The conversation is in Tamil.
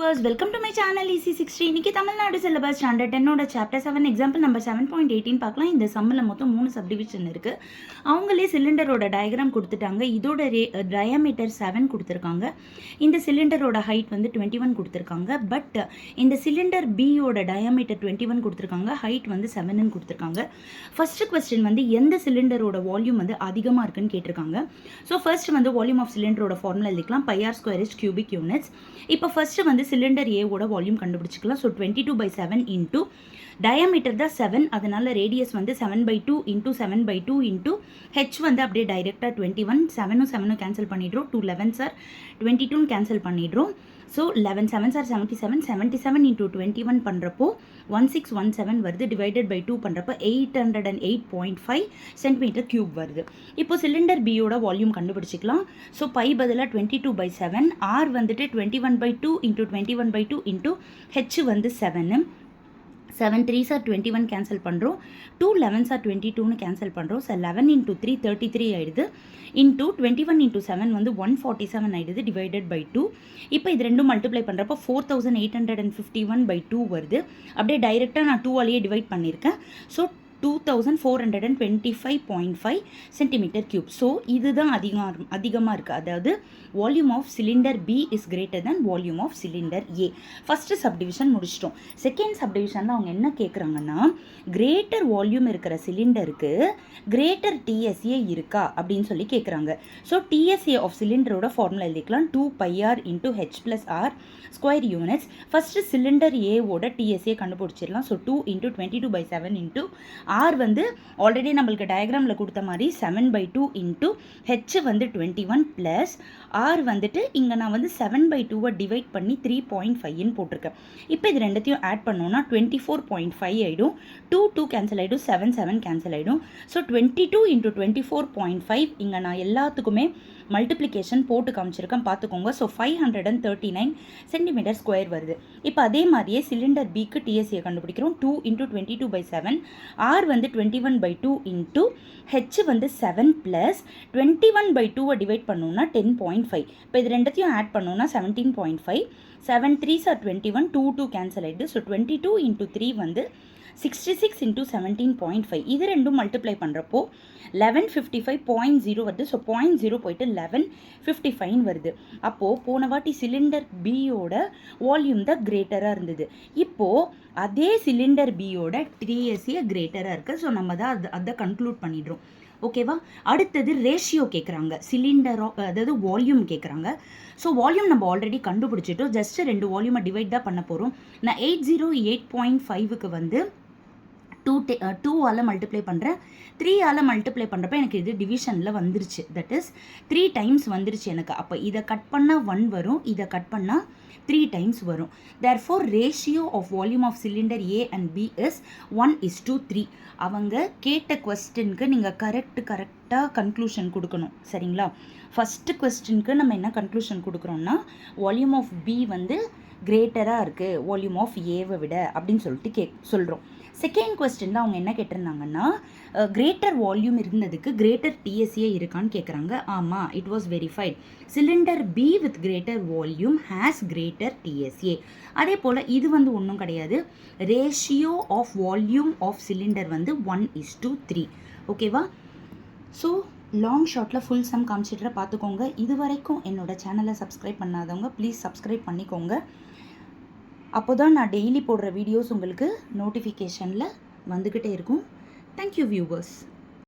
viewers, welcome to my channel EC60. இன்னைக்கு Tamil Nadu syllabus standard 10 chapter 7 example number 7.18 பார்க்கலாம். இந்த சம்மில் மொத்தம் 3 சப்டிவிஷன் இருக்கு. அவங்களே சிலிண்டரோட டயக்ராம் கொடுத்துட்டாங்க. இதோட டயாமீட்டர் 7 கொடுத்துருக்காங்க. இந்த சிலிண்டரோட ஹைட் வந்து 21 கொடுத்துருக்காங்க. பட் இந்த சிலிண்டர் பியோட டயாமீட்டர் 21 கொடுத்துருக்காங்க, ஹைட் வந்து 7ன்னு கொடுத்துருக்காங்க. ஃபர்ஸ்ட் கொஸ்டின் வந்து எந்த சிலிண்டரோட வால்யூம் வந்து அதிகமாக இருக்குன்னு கேட்டிருக்காங்க. ஸோ ஃபர்ஸ்ட் வந்து வால்யூம் ஆஃப் சிலிண்டரோட ஃபார்முலா எழுதிக்கலாம். πr² is cubic units. இப்போ ஃபர்ஸ்ட் வந்து சிலிண்டர் ஏவோட வால்யூம் கண்டுபிடிச்சிக்கலாம். ஸோ 22/7 இன்டூ டயாமீட்டர் தான் 7, அதனால ரேடியஸ் வந்து 7/2 இன்டூ 7/2 இன்டூ ஹெச் வந்து அப்படியே டைரெக்டாக 21. 7 கேன்சல் பண்ணிடுறோம். 2 11s are 22 கேன்சல் பண்ணிடுறோம். So 11 7s are 77. 77 இன்டூ 21 பண்ணுறப்போ 1617 வருது. டிவைடட் பை 2 பண்ணுறப்போ 808.5 சென்டிமீட்டர் கியூப் வருது. இப்போ சிலிண்டர் பியோட வால்யூம் கண்டுபிடிச்சிக்கலாம். ஸோ பை பதிலாக 22/7, ஆர் வந்துட்டு 21/2 இன்டூ 21/2 இன்டூ ஹெச் வந்து 7. 7 3s are 21 கேன்சல் பண்ணுறோம். 2 11s are 22ன்னு கேன்சல் பண்ணுறோம். ஸோ 11 இன்டூ 3 33 ஆகிடுது. இன்டூ 21 இன்டூ 7 வந்து 147 ஆகிடுது. Divided by 2. இப்போ இது ரெண்டும் மல்டிப்ளை பண்ணுறப்போ 4851/2 வருது. அப்படியே டைரெக்டாக நான் 2ஆலேயே டிவைட் பண்ணியிருக்கேன். So 2425.5 centimetre cube. ஸோ இதுதான் அதிகமாக இருக்குது. அதாவது volume of cylinder B is greater than volume of cylinder A. First subdivision முடிச்சிட்டோம். செகண்ட் சப்டிவிஷனில் அவங்க என்ன கேட்குறாங்கன்னா, கிரேட்டர் வால்யூம் இருக்கிற சிலிண்டருக்கு கிரேட்டர் டிஎஸ்ஏ இருக்கா அப்படின்னு சொல்லி கேட்குறாங்க. ஸோ டிஎஸ்ஏ ஆஃப் சிலிண்டரோட ஃபார்முலா எழுதிக்கலாம். 2πr into H plus R square units. First cylinder ஏவோட டிஎஸ்ஏ கண்டுபிடிச்சிடலாம். ஸோ 2 இன்டூ 22/7 இன்டூ ஆர் வந்து ஆல்ரெடி நம்மளுக்கு டயக்ராமில் கொடுத்த மாதிரி 7/2 இன்டூ ஹெச் வந்து 21 ப்ளஸ் ஆர் வந்துட்டு இங்கே நான் வந்து 7/2 டிவைட் பண்ணி 3.5ன்னு போட்டிருக்கேன். இப்போ இது ரெண்டுத்தையும் ஆட் பண்ணோன்னா 24.5 ஆகிடும். 2 கேன்சல் ஆகிடும். 7 கேன்சல் ஆகிடும். ஸோ 22 இன்டூ 24.5 இங்கே நான் எல்லாத்துக்குமே மல்டிப்ளிகேஷன் போட்டு காமிச்சிருக்கேன், பார்த்துக்கோங்க. ஸோ 539 சென்டிமீட்டர் ஸ்கொயர் வருது. இப்போ அதே மாதிரியே சிலிண்டர் பிக்கு டிஎஸ்ஏ கண்டுபிடிக்கிறோம். 2 இன்டூ 22/7, ஆர் வந்து 21/2 இன்டூ ஹெச் வந்து 7 ப்ளஸ் 21/2 டிவைட் பண்ணோன்னா 10.5. இப்போ இது ரெண்டத்தையும் ஆட் பண்ணோன்னா 17.5. 7 3s are 21. 2 கேன்சல் ஆகிடுது. ஸோ 22 இன்டூ 3 வந்து 66 இன்டூ 17.5. இது ரெண்டும் மல்டிப்ளை பண்ணுறப்போ 1155.0 வருது. ஸோ 0.0 போயிட்டு 1155 வருது. அப்போது போன வாட்டி சிலிண்டர் பியோட வால்யூம் தான் கிரேட்டராக இருந்தது. இப்போது அதே சிலிண்டர் பியோட டிஎஸ்ஏ கிரேட்டராக இருக்குது. ஸோ நம்ம தான் அதை கன்க்ளூட் பண்ணிடுறோம். ஓகேவா? அடுத்தது ரேஷியோ கேட்குறாங்க. சிலிண்டரோ அதாவது வால்யூம் கேட்குறாங்க. ஸோ வால்யூம் நம்ம ஆல்ரெடி கண்டுபிடிச்சிட்டோம். ஜஸ்ட் 2 வால்யூமை டிவைட் தான் பண்ண போகிறோம். நான் 808.5க்கு வந்து 2ஆல் மல்டிப்ளை பண்ணுறேன். 3ஆல் மல்டிப்ளை பண்ணுறப்ப எனக்கு இது டிவிஷனில் வந்துருச்சு. தட் இஸ் 3 டைம்ஸ் வந்துருச்சு எனக்கு. அப்போ இதை கட் பண்ணால் 1 வரும், இதை கட் பண்ணால் 3 டைம்ஸ் வரும். Therefore ratio of volume of cylinder A and B is 1:3. அவங்க கேட்ட கொஸ்டினுக்கு நீங்கள் கரெக்டாக கன்க்ளூஷன் கொடுக்கணும். சரிங்களா? ஃபஸ்ட்டு கொஸ்டினுக்கு நம்ம என்ன கன்க்ளூஷன் கொடுக்குறோம்னா, வால்யூம் ஆஃப் பி வந்து கிரேட்டராக இருக்குது வால்யூம் ஆஃப் ஏவை விட அப்படின்னு சொல்லிட்டு சொல்கிறோம். செகண்ட் கொஸ்டினில் அவங்க என்ன கேட்டிருந்தாங்கன்னா, கிரேட்டர் வால்யூம் இருந்ததுக்கு கிரேட்டர் டிஎஸ்ஏ இருக்கான்னு கேட்குறாங்க. ஆமாம், it was verified. Cylinder B with greater volume has greater TSA. அதே போல் இது வந்து ஒன்றும் கிடையாது. Ratio of volume of cylinder வந்து 1:3. ஓகேவா? ஸோ லாங் ஷார்ட்டில் ஃபுல் சம் காமிச்சிட்ற பார்த்துக்கோங்க. இது வரைக்கும் என்னோட சேனலை சப்ஸ்கிரைப் பண்ணாதவங்க ப்ளீஸ் சப்ஸ்கிரைப் பண்ணிக்கோங்க. அப்போ தான் நான் டெய்லி போடுற வீடியோஸ் உங்களுக்கு நோட்டிஃபிகேஷனில் வந்துக்கிட்டே இருக்கும். Thank you viewers.